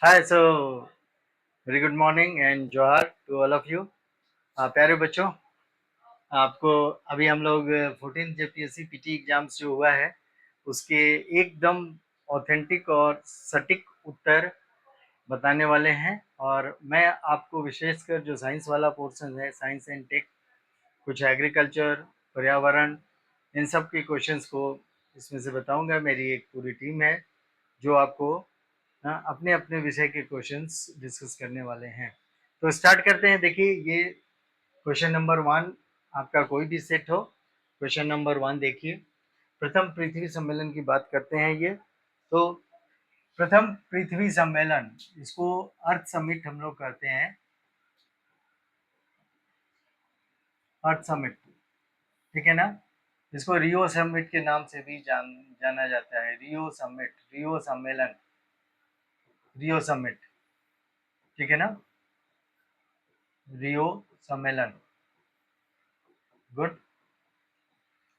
Hi very good morning and जोहार to all of you. प्यारे बच्चों, आपको अभी हम लोग 14 जेपीएससी पीटी एग्जाम्स जो हुआ है उसके एकदम ऑथेंटिक और सटीक उत्तर बताने वाले हैं। और मैं आपको विशेषकर जो साइंस वाला पोर्शन है, साइंस एंड टेक, कुछ एग्रीकल्चर, पर्यावरण, इन सब के क्वेश्चंस को इसमें से बताऊंगा। मेरी एक पूरी टीम है जो आपको अपने अपने विषय के क्वेश्चंस डिस्कस करने वाले हैं। तो स्टार्ट करते हैं। देखिए, ये क्वेश्चन नंबर वन आपका कोई भी सेट हो। क्वेश्चन नंबर वन देखिए, प्रथम पृथ्वी सम्मेलन की बात करते हैं ये। तो प्रथम पृथ्वी सम्मेलन, इसको अर्थ समिट हम लोग कहते हैं, अर्थ समिट, ठीक है ना। इसको रियो समिट के नाम से भी जाना जाता है। रियो समिट, रियो सम्मेलन, रियो समिट, ठीक है ना, रियो सम्मेलन। गुड।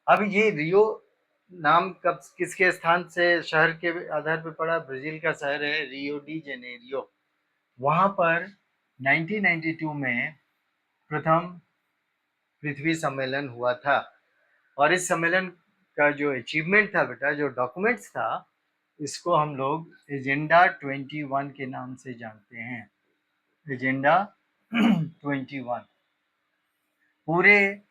अब ये रियो नाम कब किसके स्थान से, शहर के आधार पर पड़ा? ब्राजील का शहर है रियो डी जेनेरियो। वहां पर 1992 में प्रथम पृथ्वी सम्मेलन हुआ था। और इस सम्मेलन का जो अचीवमेंट था बेटा, जो डॉक्यूमेंट्स था, इसको हम लोग एजेंडा 21 के नाम से जानते हैं। एजेंडा 21 पूरे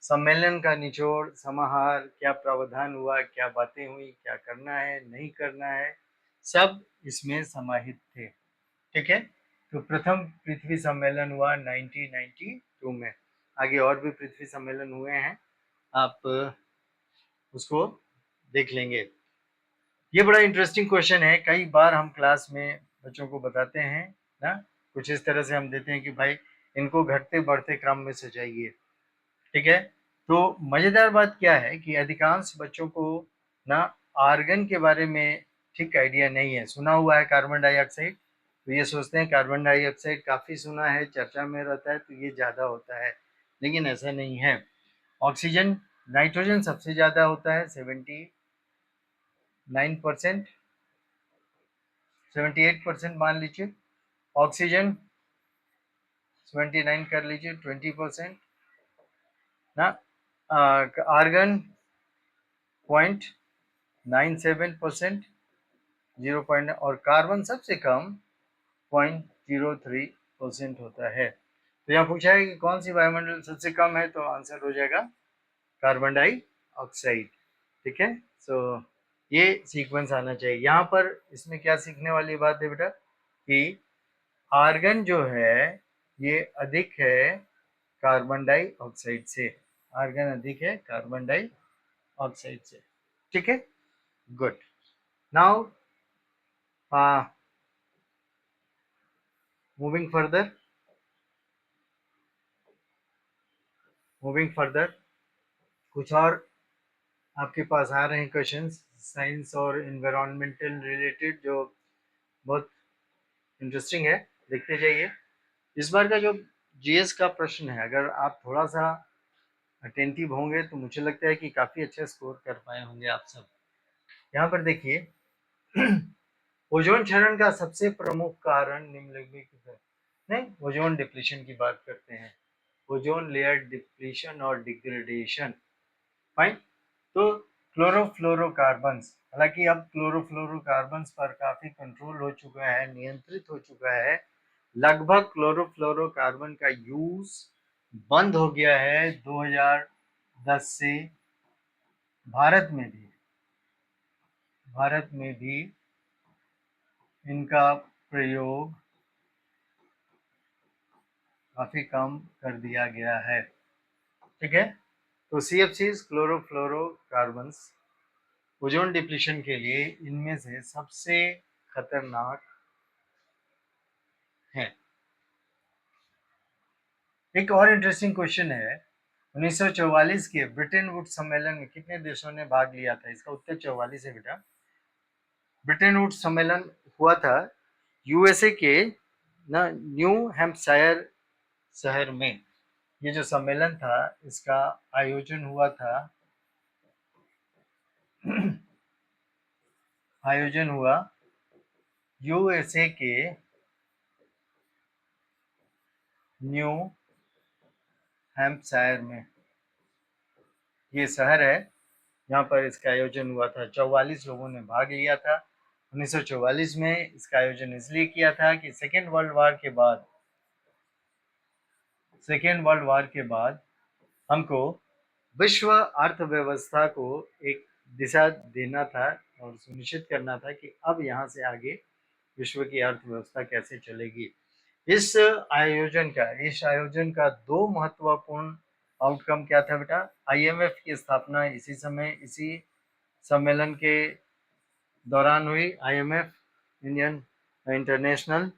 सम्मेलन का निचोड़, समाहार, क्या प्रावधान हुआ, क्या बातें हुई, क्या करना है, नहीं करना है, सब इसमें समाहित थे। ठीक है। तो प्रथम पृथ्वी सम्मेलन हुआ 1992 में। आगे और भी पृथ्वी सम्मेलन हुए हैं, आप उसको देख लेंगे। ये बड़ा इंटरेस्टिंग क्वेश्चन है। कई बार हम क्लास में बच्चों को बताते हैं ना, कुछ इस तरह से हम देते हैं कि भाई इनको घटते बढ़ते क्रम में सजाइए। ठीक है। तो मजेदार बात क्या है कि अधिकांश बच्चों को ना आर्गन के बारे में ठीक आइडिया नहीं है। सुना हुआ है कार्बन डाइऑक्साइड, तो ये सोचते हैं कार्बन डाइऑक्साइड काफी सुना है, चर्चा में रहता है, तो ये ज्यादा होता है, लेकिन ऐसा नहीं है। ऑक्सीजन, नाइट्रोजन सबसे ज्यादा होता है, 79%, 78% मान लीजिए। ऑक्सीजन 79 कर लीजिए, 20% ना। आर्गन 0.97%, 0. और कार्बन सबसे कम 0.03% होता है। तो यहाँ पूछा है कि कौन सी वायुमंडल सबसे कम है, तो आंसर हो जाएगा कार्बन डाइऑक्साइड। ठीक है। सो ये सीक्वेंस आना चाहिए यहाँ पर। इसमें क्या सीखने वाली बात है बेटा कि आर्गन जो है ये अधिक है कार्बन डाइऑक्साइड से। आर्गन अधिक है कार्बन डाइऑक्साइड से। ठीक है। Good. Now moving further, moving further कुछ और आपके पास आ रहे हैं क्वेश्चंस साइंस और एनवायरमेंटल रिलेटेड, जो बहुत इंटरेस्टिंग है। देखते जाइए। इस बार का जो जीएस का प्रश्न है, अगर आप थोड़ा सा अटेंटिव होंगे तो मुझे लगता है कि काफी अच्छा स्कोर कर पाए होंगे आप सब। यहाँ पर देखिए, ओजोन क्षरण का सबसे प्रमुख कारण निम्नलिखित है। नहीं, ओजोन डिप्लीशन की बात करते हैं। ओजोन लेयर डिप्लीशन और डिग्रेडेशन। फाइन। तो क्लोरोफ्लोरोकार्बन्स, हालांकि अब क्लोरोफ्लोरोकार्बन्स पर काफी कंट्रोल हो चुका है, नियंत्रित हो चुका है। लगभग क्लोरोफ्लोरोकार्बन का यूज बंद हो गया है 2010 से। भारत में भी, भारत में भी इनका प्रयोग काफी कम कर दिया गया है। ठीक है। तो CFCs, क्लोरोफ्लोरोकार्बन्स, ओजोन डिप्लीशन के लिए इनमें से सबसे खतरनाक है। एक और इंटरेस्टिंग क्वेश्चन है, 1944 के ब्रिटेन वुड्स सम्मेलन में कितने देशों ने भाग लिया था? इसका उत्तर 44 है बेटा। ब्रिटेन वुड्स सम्मेलन हुआ था यूएसए के ना न्यू हैम्पशायर शहर में। ये जो सम्मेलन था इसका आयोजन हुआ था आयोजन हुआ यूएसए के न्यू हैम्पशायर में ये शहर है, यहाँ पर इसका आयोजन हुआ था। 44 लोगों ने भाग लिया था। 1944 में इसका आयोजन इसलिए किया था कि सेकेंड वर्ल्ड वार के बाद हमको विश्व अर्थव्यवस्था को एक दिशा देना था और सुनिश्चित करना था कि अब यहाँ से आगे विश्व की अर्थव्यवस्था कैसे चलेगी। इस आयोजन का दो महत्वपूर्ण आउटकम क्या था बेटा? आईएमएफ की स्थापना इसी सम्मेलन के दौरान हुई। IMF, Indian international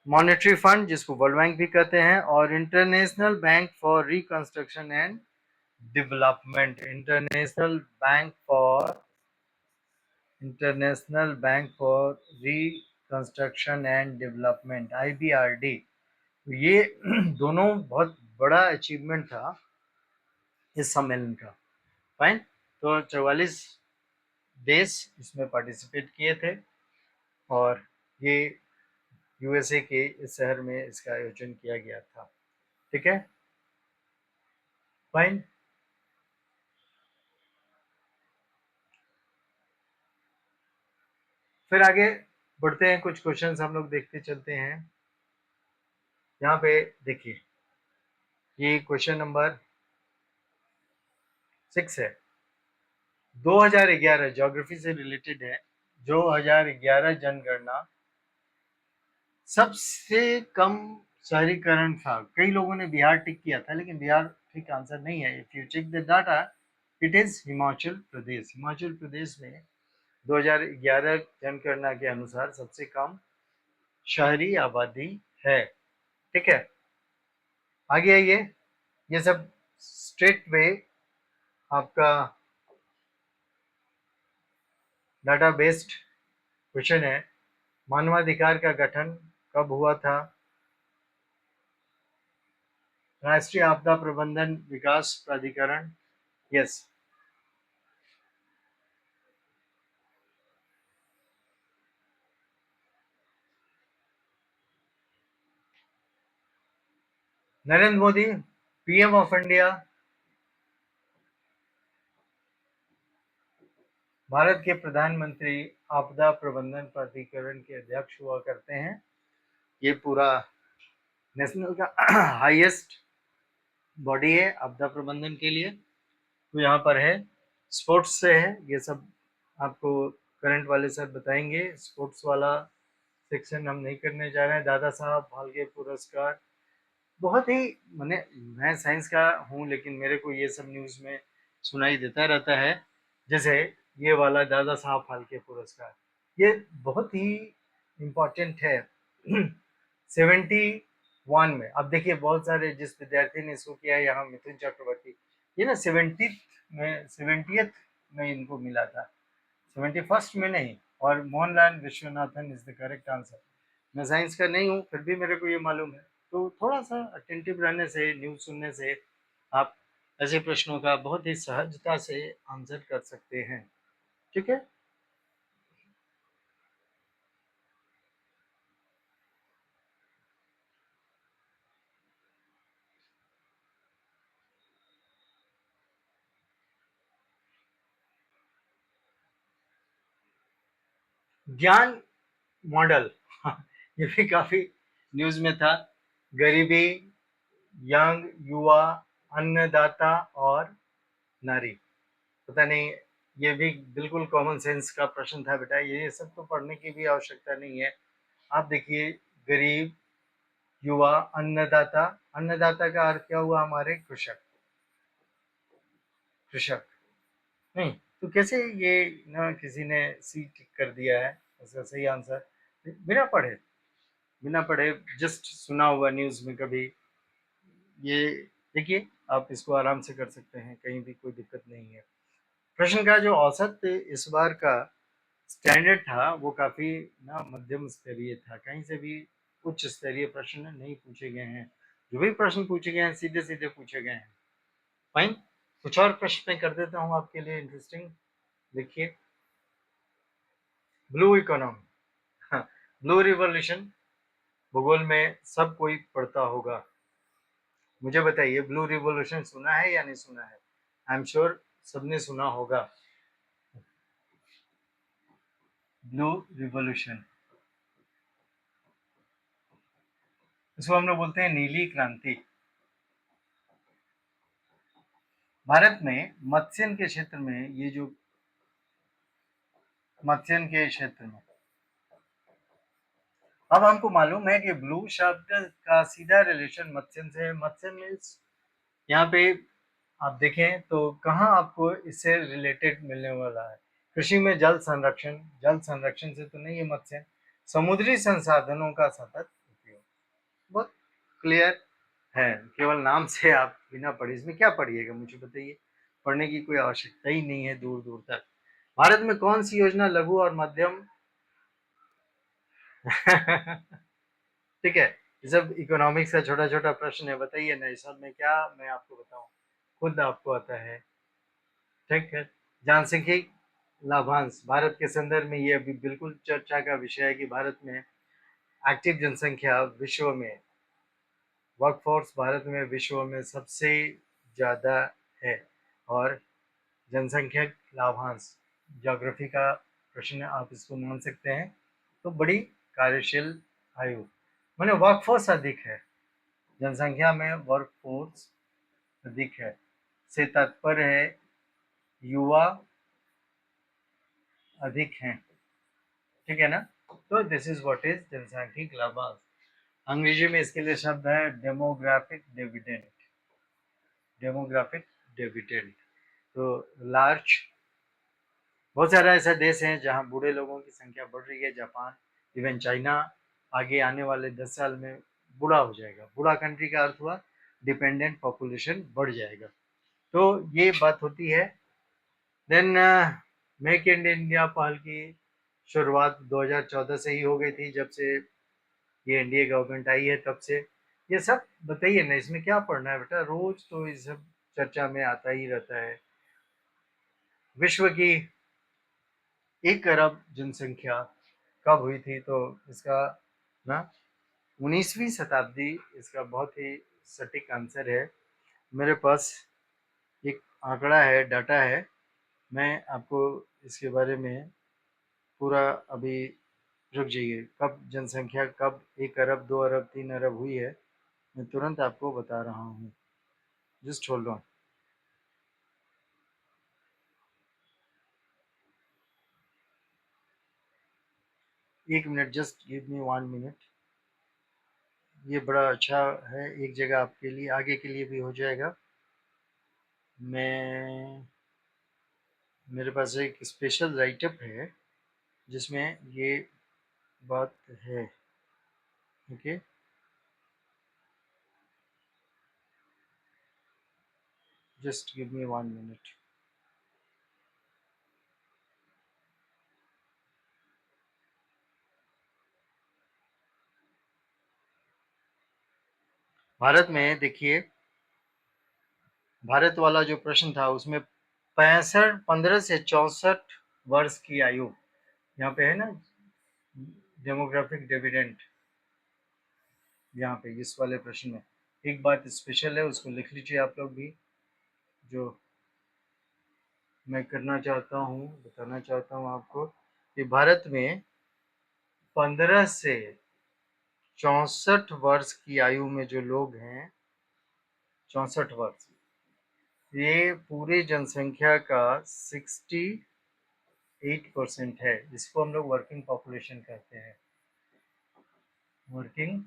monetary fund, जिसको वर्ल्ड बैंक भी कहते हैं, और international bank for reconstruction and development, international bank for reconstruction and development, IBRD. ये दोनों बहुत बड़ा अचीवमेंट था इस सम्मेलन का। फाइन। तो 44 देश इसमें पार्टिसिपेट किए थे और ये यूएसए के इस शहर में इसका आयोजन किया गया था। ठीक है, फाइन। फिर आगे बढ़ते हैं, कुछ क्वेश्चंस हम लोग देखते चलते हैं। यहाँ पे देखिए, ये क्वेश्चन नंबर 6 है। 2011 ज्योग्राफी से रिलेटेड है। 2011 जनगणना सबसे कम शहरीकरण था। कई लोगों ने बिहार टिक किया था, लेकिन बिहार ठीक आंसर नहीं है। If you check the data, it is Himachal Pradesh. Himachal Pradesh में 2011 जनगणना के अनुसार सबसे कम शहरी आबादी है। ठीक है, आगे आइए। ये सब स्ट्रेट वे आपका डाटा बेस्ड क्वेश्चन है। मानवाधिकार का गठन कब हुआ था? राष्ट्रीय आपदा प्रबंधन विकास प्राधिकरण। Yes. Narendra Modi, PM of India, Bharat के प्रधानमंत्री आपदा प्रबंधन प्राधिकरण के अध्यक्ष हुआ करते हैं। ये पूरा नेशनल का हाईएस्ट बॉडी है आपदा प्रबंधन के लिए। तो यहाँ पर है, स्पोर्ट्स से है ये सब, आपको करंट वाले सर बताएंगे। स्पोर्ट्स वाला सेक्शन हम नहीं करने जा रहे हैं। दादा साहब फाल्के पुरस्कार, बहुत ही मैं साइंस का हूँ, लेकिन मेरे को ये सब न्यूज़ में सुनाई देता रहता है। जैसे ये वाला दादा साहब फाल्के पुरस्कार, ये बहुत ही इम्पोर्टेंट है। 71 में, अब देखिए बहुत सारे जिस विद्यार्थी ने इसको किया है यहाँ, मिथुन चक्रवर्ती, ये ना 70th में इनको मिला था, 71st में नहीं। और Mohanlal Vishwanathan is the correct answer. मैं साइंस का नहीं हूँ, फिर भी मेरे को ये मालूम है। तो थोड़ा सा अटेंटिव रहने से, न्यूज़ सुनने से आप ऐसे प्रश्नों का बहुत ही सहजता से आंसर कर सकते हैं। ठीक है, ज्ञान मॉडल ये भी काफी न्यूज में था। गरीबी, यंग, युवा, अन्नदाता और नारी। पता नहीं, ये भी बिल्कुल कॉमन सेंस का प्रश्न था बेटा। ये सब तो पढ़ने की भी आवश्यकता नहीं है। आप देखिए, गरीब, युवा, अन्नदाता। अन्नदाता का अर्थ क्या हुआ हमारे? कृषक। कृषक नहीं तो कैसे ये ना किसी ने सी टिक कर दिया है इसका सही आंसर? बिना पढ़े जस्ट सुना हुआ न्यूज में कभी। ये देखिए, आप इसको आराम से कर सकते हैं, कहीं भी कोई दिक्कत नहीं है। प्रश्न का जो औसत इस बार का स्टैंडर्ड था वो काफी ना मध्यम स्तरीय था। कहीं से भी उच्च स्तरीय प्रश्न नहीं पूछे गए हैं। जो भी प्रश्न पूछे गए हैं सीधे सीधे पूछे गए हैं। फाइन। कुछ और प्रश्न मैं कर देता हूँ आपके लिए इंटरेस्टिंग। देखिए, ब्लू इकोनॉमी, हाँ, ब्लू रिवॉल्यूशन भूगोल में सब कोई पढ़ता होगा। मुझे बताइए, ब्लू रिवॉल्यूशन सुना है या नहीं सुना है? आई एम श्योर सबने सुना होगा। ब्लू रिवॉल्यूशन, इसको हम लोग बोलते हैं नीली क्रांति। भारत में मत्स्यन के क्षेत्र में, ये जो मत्स्यन के क्षेत्र में, अब हमको मालूम है कि ब्लू शब्द का सीधा रिलेशन मत्स्यन से है। मत्स्यन मीन्स, यहाँ पे आप देखें तो कहाँ आपको इससे रिलेटेड मिलने वाला है? कृषि में जल संरक्षण, जल संरक्षण से तो नहीं है मत्स्यन। समुद्री संसाधनों का सतत उपयोग, बहुत क्लियर है। केवल नाम से आप बिना पढ़े, इसमें क्या पढ़िएगा मुझे बताइए? पढ़ने की कोई आवश्यकता ही नहीं है दूर दूर तक। भारत में कौन सी योजना लघु और मध्यम ठीक है, सब इकोनॉमिक्स का छोटा छोटा प्रश्न है, बताइए ना, इस सब में क्या मैं आपको बताऊं, खुद आपको आता है। ठीक है, जनसांख्यिक लाभांश भारत के संदर्भ में ये अभी बिल्कुल चर्चा का विषय है कि भारत में एक्टिव जनसंख्या विश्व में, वर्कफोर्स भारत में विश्व में सबसे ज़्यादा है। और जनसंख्यक लाभांश ज्योग्राफी का प्रश्न आप इसको मान सकते हैं। तो बड़ी कार्यशील आयु, मैंने वर्कफोर्स अधिक है, जनसंख्या में वर्कफोर्स अधिक है से तात्पर्य है युवा अधिक हैं। ठीक है ना? तो दिस इज व्हाट इज जनसांख्यिक लाभांश। अंग्रेजी में इसके लिए शब्द है डेमोग्राफिक डिविडेंड, डेमोग्राफिक डिविडेंड। तो लार्ज, बहुत सारा ऐसा देश है जहां बूढ़े लोगों की संख्या बढ़ रही है। जापान, इवन चाइना आगे आने वाले 10 साल में बूढ़ा हो जाएगा। बूढ़ा कंट्री का अर्थ हुआ डिपेंडेंट पॉपुलेशन बढ़ जाएगा। तो ये बात होती है। देन मेक इन इंडिया पहल की शुरुआत 2014 से ही हो गई थी, जब से ये एनडीए गवर्नमेंट आई है तब से। ये सब बताइए ना, इसमें क्या पढ़ना है बेटा, रोज तो इस सब चर्चा में आता ही रहता है। विश्व की 1 अरब जनसंख्या कब हुई थी? तो इसका ना 19वीं शताब्दी इसका बहुत ही सटीक आंसर है। मेरे पास एक आंकड़ा है, डाटा है, मैं आपको इसके बारे में पूरा अभी, रुक जाइए, कब जनसंख्या, कब 1 अरब, 2 अरब, 3 अरब हुई है, मैं तुरंत आपको बता रहा हूँ। Just hold on. 1 minute, just give me 1 minute. ये बड़ा अच्छा है, एक जगह आपके लिए, आगे के लिए भी हो जाएगा। मैं, मेरे पास एक स्पेशल राइटअप है जिसमें ये बात है। Okay, just give me 1 minute. Bharat में देखिए, भारत वाला जो प्रश्न था उसमें 65, 15 से 64 वर्ष की आयु, यहाँ पे है ना डेमोग्राफिक डिविडेंड, यहाँ पे इस वाले प्रश्न में एक बात स्पेशल है, उसको लिख लीजिए आप लोग भी। जो मैं करना चाहता हूँ, बताना चाहता हूँ आपको कि भारत में 15 से 64 वर्ष की आयु में जो लोग हैं, 64 वर्ष, ये पूरी जनसंख्या का 68% है। इसको हम लोग वर्किंग पॉपुलेशन कहते हैं, वर्किंग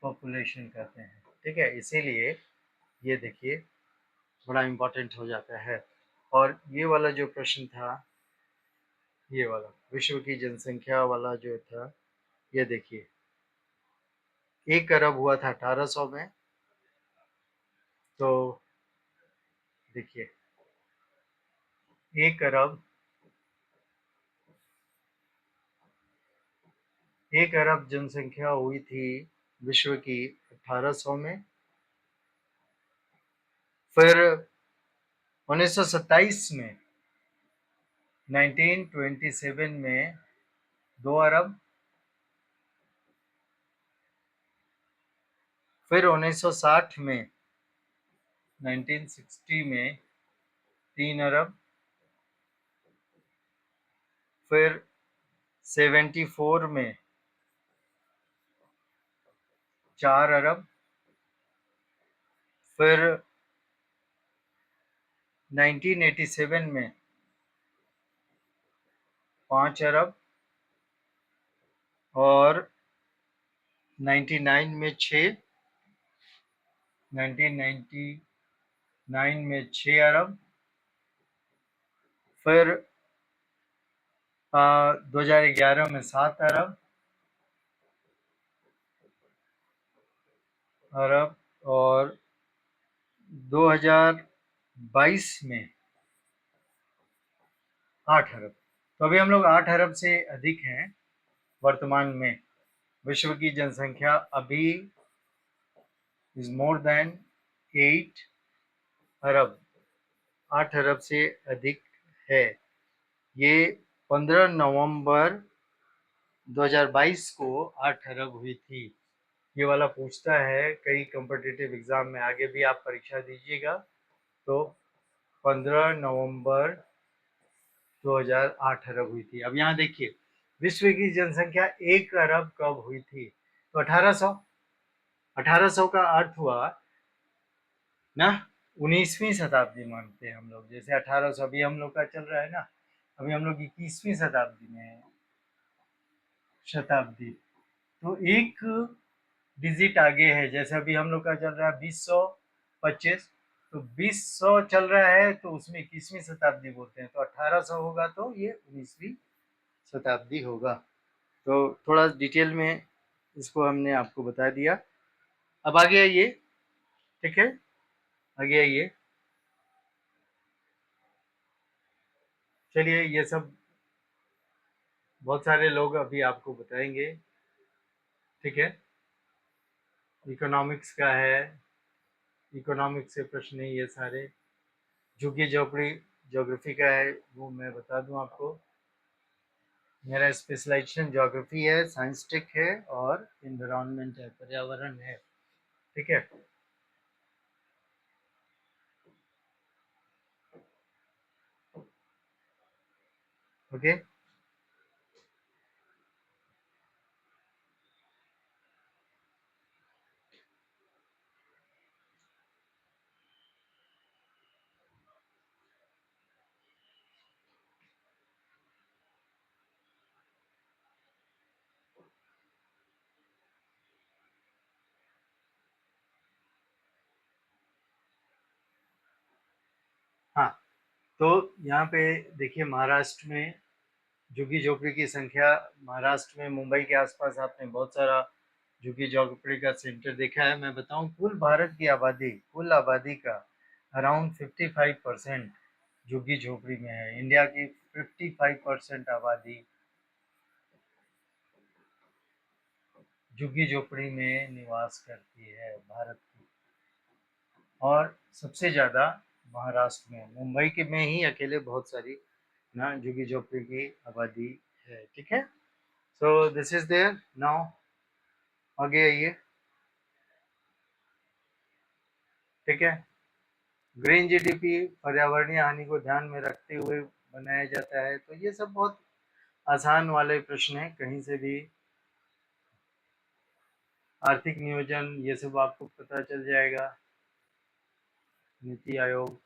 पॉपुलेशन कहते हैं। ठीक है, इसीलिए ये देखिए बड़ा इम्पोर्टेंट हो जाता है। और ये वाला जो प्रश्न था, ये वाला विश्व की जनसंख्या वाला जो था, ये देखिए 1 अरब हुआ था 1800 में। तो देखिए 1 अरब, 1 अरब जनसंख्या हुई थी विश्व की 1800 में। फिर 1927 में 1927 में 2 अरब, फिर 1960 में 1960 में 3 अरब, फिर 74 में 4 अरब, फिर 1987 में 5 अरब और 99 में 6, 1999 में 6 अरब, फिर 2011 में 7 अरब और 2022 में 8 अरब। तो अभी हम लोग 8 अरब से अधिक हैं वर्तमान में। विश्व की जनसंख्या अभी इज मोर देन 8 अरब, 8 अरब से अधिक है। ये 15 नवंबर 2022 को 8 अरब हुई थी। ये वाला पूछता है कई कॉम्पिटिटिव एग्जाम में, आगे भी आप परीक्षा दीजिएगा तो 15 नवंबर 2008 अरब हुई थी। अब यहाँ देखिए विश्व की जनसंख्या 1 अरब कब हुई थी? तो 1800। 1800 का अर्थ हुआ ना 19वीं शताब्दी मानते हैं हम लोग। जैसे 1800 अभी हम लोग का चल रहा है ना, अभी हम लोग 21वीं शताब्दी में है। शताब्दी तो एक डिजिट आगे है। जैसे अभी हम लोग का चल रहा है 2025, तो 2000 चल रहा है तो उसमें 21वीं शताब्दी बोलते हैं। तो 1800 होगा तो ये 19वीं शताब्दी होगा। तो थोड़ा डिटेल में इसको हमने आपको बता दिया। अब आगे आइए, ठीक है, आगे आइए। चलिए ये सब बहुत सारे लोग अभी आपको बताएंगे, ठीक है। इकोनॉमिक्स का है, इकोनॉमिक्स से प्रश्न है ये सारे। झुग्गी झोपड़ी ज्योग्राफी का है, वो मैं बता दूं आपको। मेरा स्पेशलाइजेशन ज्योग्राफी है, साइंस टेक है और इन्वायरमेंट है, पर्यावरण है, ठीक है। ओके। हाँ, तो यहाँ पे देखिए महाराष्ट्र में झुग्गी झोपड़ी की संख्या, महाराष्ट्र में मुंबई के आसपास आपने बहुत सारा झुग्गी झोपड़ी का सेंटर देखा है। मैं बताऊं कुल भारत की आबादी, कुल आबादी का अराउंड 55% झुग्गी झोपड़ी में है। इंडिया की 55% आबादी झुग्गी झोपड़ी में निवास करती है भारत की। और सबसे ज़्यादा महाराष्ट्र में, मुंबई के में ही अकेले बहुत सारी ना झुग्गी झोपड़ी की आबादी है, ठीक है। So this is there now. आगे आइए, ठीक है। ग्रीन जीडीपी पर्यावरणीय हानि को ध्यान में रखते हुए बनाया जाता है। तो ये सब बहुत आसान वाले प्रश्न हैं, कहीं से भी। आर्थिक नियोजन ये सब आपको पता चल जाएगा। नीति आयोग,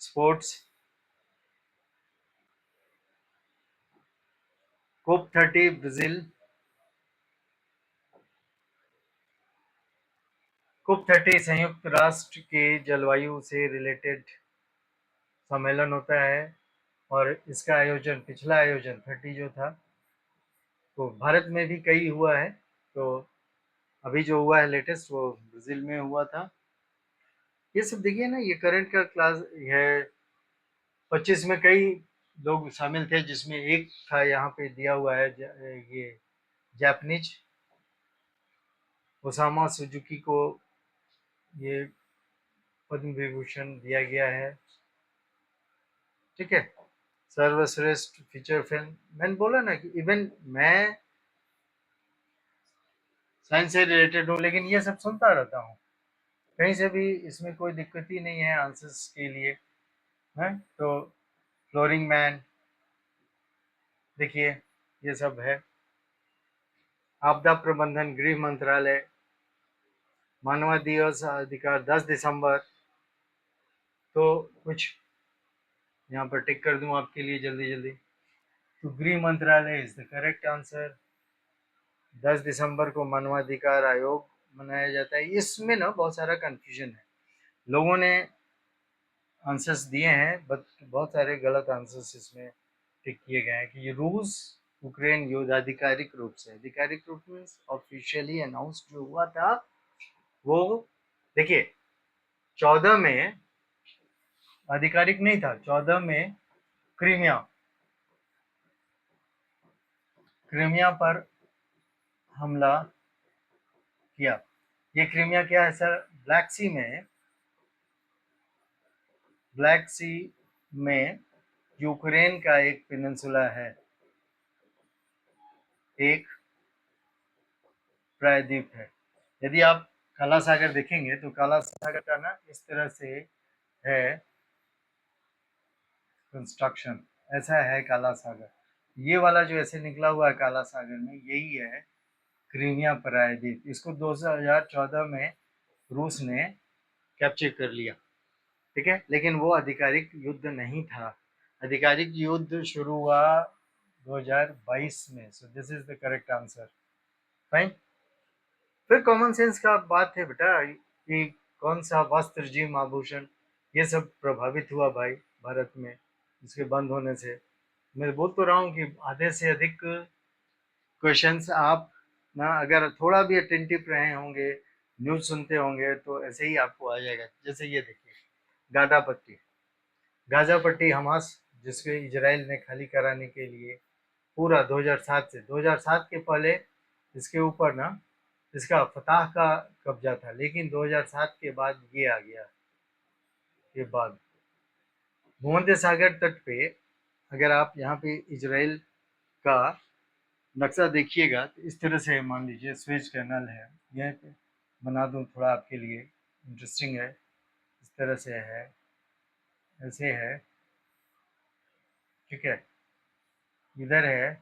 स्पोर्ट्स, कोप 30 ब्राजील, कोप 30 संयुक्त राष्ट्र के जलवायु से रिलेटेड सम्मेलन होता है। और इसका आयोजन, पिछला आयोजन 30 जो था, तो भारत में भी कई हुआ है। तो अभी जो हुआ है लेटेस्ट वो ब्राजील में हुआ था। ये सब देखिए ना, ये करंट का क्लास है। 25 में कई लोग शामिल थे, जिसमें एक था यहाँ पे दिया हुआ है ये जापानीज ओसामा सुजुकी को ये पद्म विभूषण दिया गया है, ठीक है। सर्वश्रेष्ठ फीचर फिल्म, मैंने बोला ना कि इवन मैं साइंस से रिलेटेड हूँ लेकिन ये सब सुनता रहता हूँ, कहीं से भी इसमें कोई दिक्कत ही नहीं है आंसर्स के लिए, है तो फ्लोरिंग मैन, देखिए ये सब है। आपदा प्रबंधन गृह मंत्रालय, मानवाधिकार 10 दिसंबर, तो कुछ यहाँ पर टिक कर दूं आपके लिए जल्दी जल्दी। तो गृह मंत्रालय इज द करेक्ट आंसर। 10 दिसंबर को मानवाधिकार आयोग मनाया जाता है। इसमें ना बहुत सारा कंफ्यूजन है, लोगों ने आंसर्स दिए हैं बट बहुत सारे गलत आंसर्स इसमें टिक किए गए हैं कि ये रूस यूक्रेन युद्ध आधिकारिक रूप से, आधिकारिक रूप में ऑफिशियली अनाउंस जो हुआ था वो, देखिए 14 में आधिकारिक नहीं था, 14 में क्रीमिया, क्रीमिया पर हमला किया। ये क्रीमिया क्या है सर? ब्लैक सी में, ब्लैक सी में यूक्रेन का एक पेनिनसुला है, एक प्रायद्वीप है। यदि आप काला सागर देखेंगे तो काला सागर का ना इस तरह से है कंस्ट्रक्शन, ऐसा है काला सागर। ये वाला जो ऐसे निकला हुआ है काला सागर में, यही है क्रीमिया प्रायद्वीप। इसको 2014 में रूस ने कैप्चर कर लिया, ठीक है, लेकिन वो आधिकारिक युद्ध नहीं था। आधिकारिक युद्ध शुरू हुआ 2022 में। सो this is the correct answer. Fine. फिर कॉमन सेंस का बात है बेटा कि कौन सा वस्त्र जिम आभूषण ये सब प्रभावित हुआ भाई भारत में इसके बंद होने से। मैं बोल तो रहा हूँ कि आधे से अधिक क्वेश्चंस आप ना अगर थोड़ा भी अटेंटिव रहे होंगे, न्यूज सुनते होंगे तो ऐसे ही आपको आ जाएगा। जैसे ये देखिए, गाजा पट्टी, गाजा पट्टी हमास जिसके इजराइल ने खाली कराने के लिए पूरा 2007 से, 2007 के पहले इसके ऊपर ना इसका फताह का कब्जा था, लेकिन 2007 के बाद ये आ गया। के बाद भूमध्य सागर तट पे अगर आप यहाँ पे इजराइल का नक्शा देखिएगा तो इस तरह से मान लीजिए स्वेज कैनाल है, यह बना दूं थोड़ा आपके लिए, इंटरेस्टिंग है। इस तरह से है, ऐसे है, ठीक है, इधर है,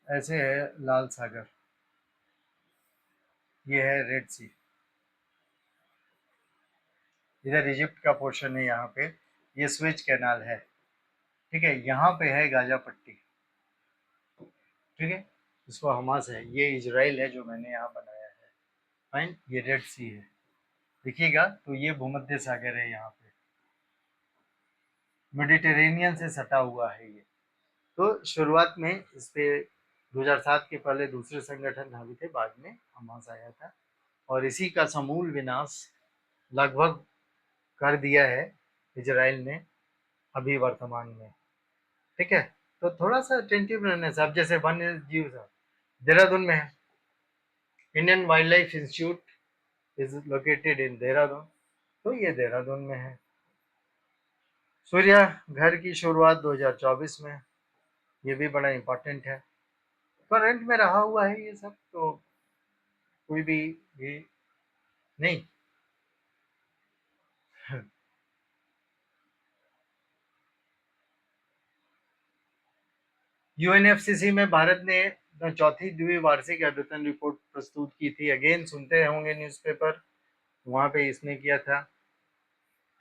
ऐसे है लाल सागर, ये है रेड सी, इधर इजिप्ट का पोर्शन है, यहाँ पे ये स्वेज कैनाल है, ठीक है, यहाँ पे है गाजा पट्टी, ठीक है, इसको हमास है, ये इजराइल है जो मैंने यहाँ बनाया है। फाइन, ये रेड सी है, देखिएगा तो ये भूमध्य सागर है, यहाँ पे मेडिटेरेनियन से सटा हुआ है ये। तो शुरुआत में इस पे 2007 के पहले दूसरे संगठन हावी थे, बाद में हमास आया था और इसी का समूल विनाश लगभग कर दिया है इजराइल ने अभी वर्तमान में, ठीक है। तो थोड़ा सा अटेंटिव रहने से, अब जैसे वन्य जीव साहब देहरादून में है, Indian wild life institute is located in Dehradun, तो ये देहरादून में है। सूर्य घर की शुरुआत 2024 में, ये भी बड़ा इंपॉर्टेंट है, करंट में रहा हुआ है ये सब, तो कोई भी ये नहीं। यूएनएफसीसी में भारत ने चौथी द्विवार्षिक अद्यतन रिपोर्ट प्रस्तुत की थी। अगेन सुनते होंगे न्यूज़पेपर, वहां पे इसने किया था,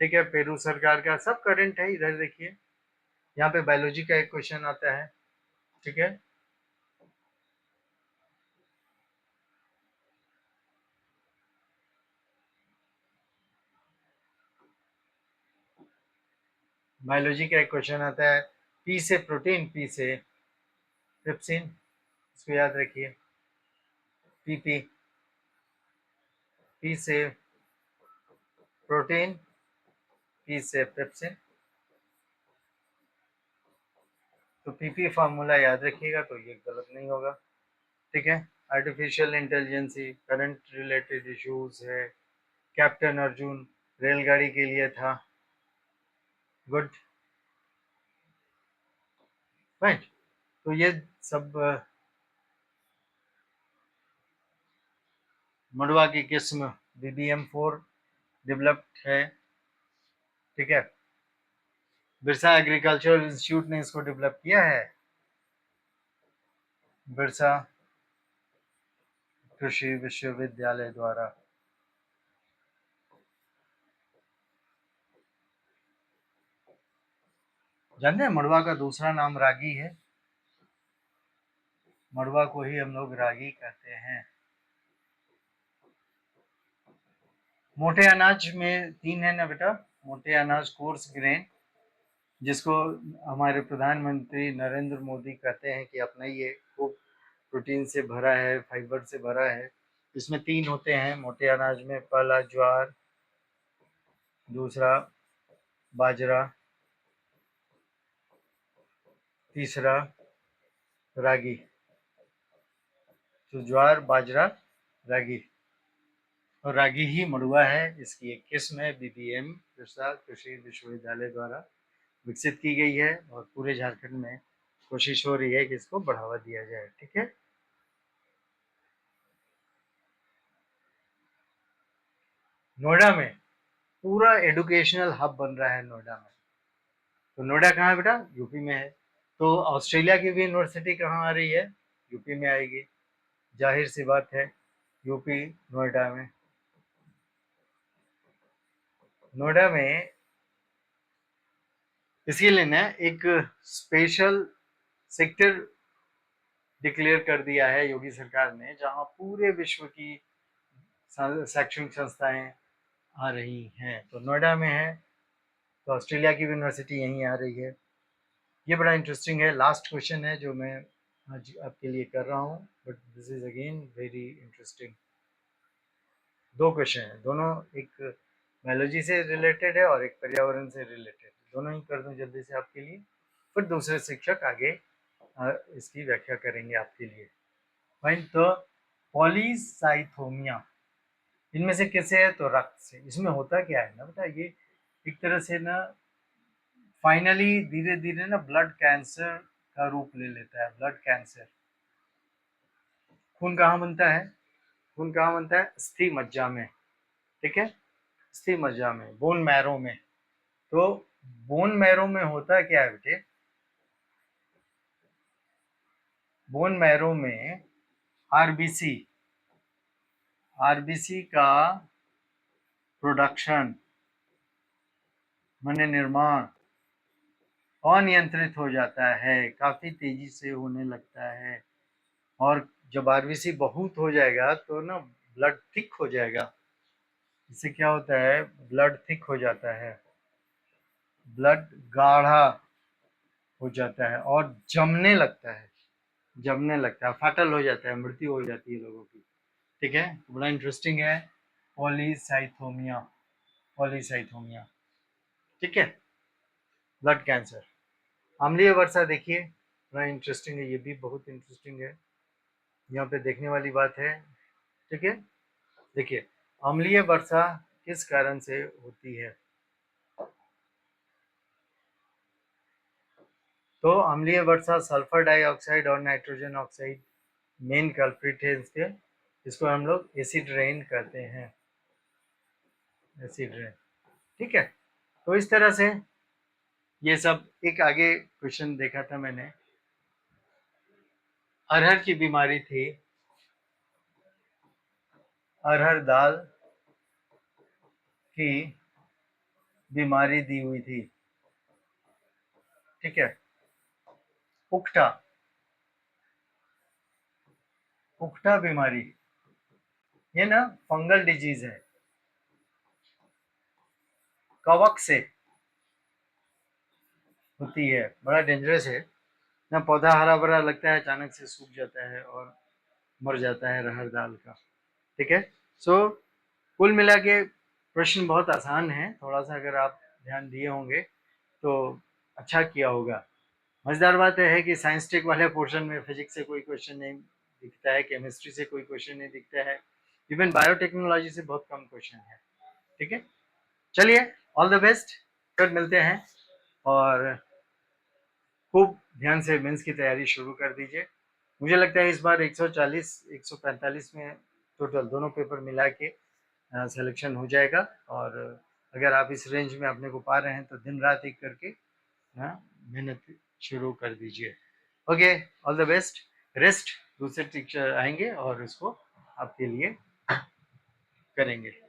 ठीक है। पेरू सरकार का सब करंट है, इधर देखिए, यहाँ पे बायोलॉजी का एक क्वेश्चन आता है, ठीक है। बायोलॉजी का एक क्वेश्चन आता है, पी से प्रोटीन, पी से ट्रिप्सिन, इसको याद रखिए, पीपी, पी से प्रोटीन, पी से पेप्सिन, तो पीपी फार्मूला याद रखिएगा तो ये गलत नहीं होगा, ठीक है। Artificial intelligence, current related issues है, कैप्टन अर्जुन रेलगाड़ी के लिए था। Good, right. तो ये सब मड़वा की किस्म BBM4 डेवलप्ड है, ठीक है। बिरसा एग्रीकल्चरल इंस्टीट्यूट ने इसको डेवलप किया है, बिरसा कृषि विश्वविद्यालय द्वारा। जानते हैं मड़वा का दूसरा नाम रागी है, मड़वा को ही हम लोग रागी कहते हैं। मोटे अनाज में 3 है ना बेटा, मोटे अनाज कोर्स ग्रेन, जिसको हमारे प्रधानमंत्री नरेंद्र मोदी कहते हैं कि अपना ये खूब प्रोटीन से भरा है, फाइबर से भरा है। इसमें 3 होते हैं मोटे अनाज में, पहला ज्वार, दूसरा बाजरा, तीसरा रागी। तो ज्वार, बाजरा, रागी, और रागी ही मड़ुआ है। इसकी एक किस्म है BBM, बिरसा कृषि विश्वविद्यालय द्वारा विकसित की गई है, और पूरे झारखंड में कोशिश हो रही है कि इसको बढ़ावा दिया जाए, ठीक है। नोएडा में पूरा एजुकेशनल हब बन रहा है नोएडा में। तो नोएडा कहाँ है बेटा? यूपी में है। तो ऑस्ट्रेलिया की भी यूनिवर्सिटी कहाँ आ रही है? यूपी में आएगी, जाहिर सी बात है, यूपी नोएडा में। नोएडा में इसीलिए ना एक स्पेशल सेक्टर डिक्लेयर कर दिया है योगी सरकार ने, जहां पूरे विश्व की शैक्षणिक संस्थाएं आ रही हैं। तो नोएडा में है, तो ऑस्ट्रेलिया की यूनिवर्सिटी यहीं आ रही है। ये बड़ा इंटरेस्टिंग है। लास्ट क्वेश्चन है जो मैं आज आपके लिए कर रहा हूँ, but this is again very interesting. 2 question है, दोनों एक बायोलॉजी से रिलेटेड है और एक पर्यावरण से रिलेटेड। दोनों ही कर दूं जल्दी से आपके लिए, फिर दूसरे शिक्षक आगे इसकी व्याख्या करेंगे आपके लिए। फाइन। तो पॉलीसाइथोमिया इनमें से किसे है? तो रक्त से। इसमें होता क्या है ना बेटा, ये एक तरह से ना फाइनली धीरे धीरे ना ब्लड कैंसर का रूप ले लेता है। Blood cancer. खून कहाँ बनता है? खून कहाँ बनता है? अस्थि मज्जा में, ठीक है, अस्थि मज्जा में, बोन मैरो में। तो बोन मैरो में होता क्या है बेटे? बोन मैरो में आरबीसी, आरबीसी का प्रोडक्शन माने निर्माण अनियंत्रित हो जाता है, काफी तेजी से होने लगता है। और जब आरबीसी बहुत हो जाएगा तो ना ब्लड थिक हो जाएगा। इससे क्या होता है? ब्लड थिक हो जाता है, ब्लड गाढ़ा हो जाता है और जमने लगता है, जमने लगता है, फाटल हो जाता है, मृत्यु हो जाती है लोगों की, ठीक है। बड़ा इंटरेस्टिंग है पॉलीसाइथोमिया, पॉलीसाइथोमिया, ठीक है। Blood cancer. अम्लीय वर्षा देखिए, बड़ा इंटरेस्टिंग है, ये भी बहुत इंटरेस्टिंग है, यहाँ पे देखने वाली बात है, ठीक है। देखिए, अम्लीय वर्षा किस कारण से होती है? तो अम्लीय वर्षा सल्फर डाइऑक्साइड और नाइट्रोजन ऑक्साइड मेन कल्प्रिट है इसके। इसको हम लोग एसिड रेन कहते हैं, एसिड रेन, ठीक है। तो इस तरह से ये सब। एक आगे क्वेश्चन देखा था मैंने, अरहर की बीमारी थी, अरहर दाल की बीमारी दी हुई थी, ठीक है। पुख्ता, पुख्ता बीमारी, ये ना फंगल डिजीज है, कवक से होती है, बड़ा डेंजरस है ना। पौधा हरा भरा लगता है, अचानक से सूख जाता है और मर जाता है रहर दाल का, ठीक है। सो कुल मिला के प्रश्न बहुत आसान है, थोड़ा सा अगर आप ध्यान दिए होंगे तो अच्छा किया होगा। मजेदार बात यह है कि साइंस टेक वाले पोर्शन में फिजिक्स से कोई क्वेश्चन नहीं दिखता है, केमिस्ट्री से कोई क्वेश्चन नहीं दिखता है, इवन बायोटेक्नोलॉजी से बहुत कम क्वेश्चन है। ठीक है, चलिए ऑल द बेस्ट, फिर मिलते हैं और खूब ध्यान से मेंस की तैयारी शुरू कर दीजिए। मुझे लगता है इस बार 140 145 में टोटल दोनों पेपर मिला के सिलेक्शन हो जाएगा, और अगर आप इस रेंज में अपने को पा रहे हैं तो दिन रात एक करके मेहनत शुरू कर दीजिए। Okay, all the best, rest दूसरे टीचर आएंगे और उसको आपके लिए करेंगे।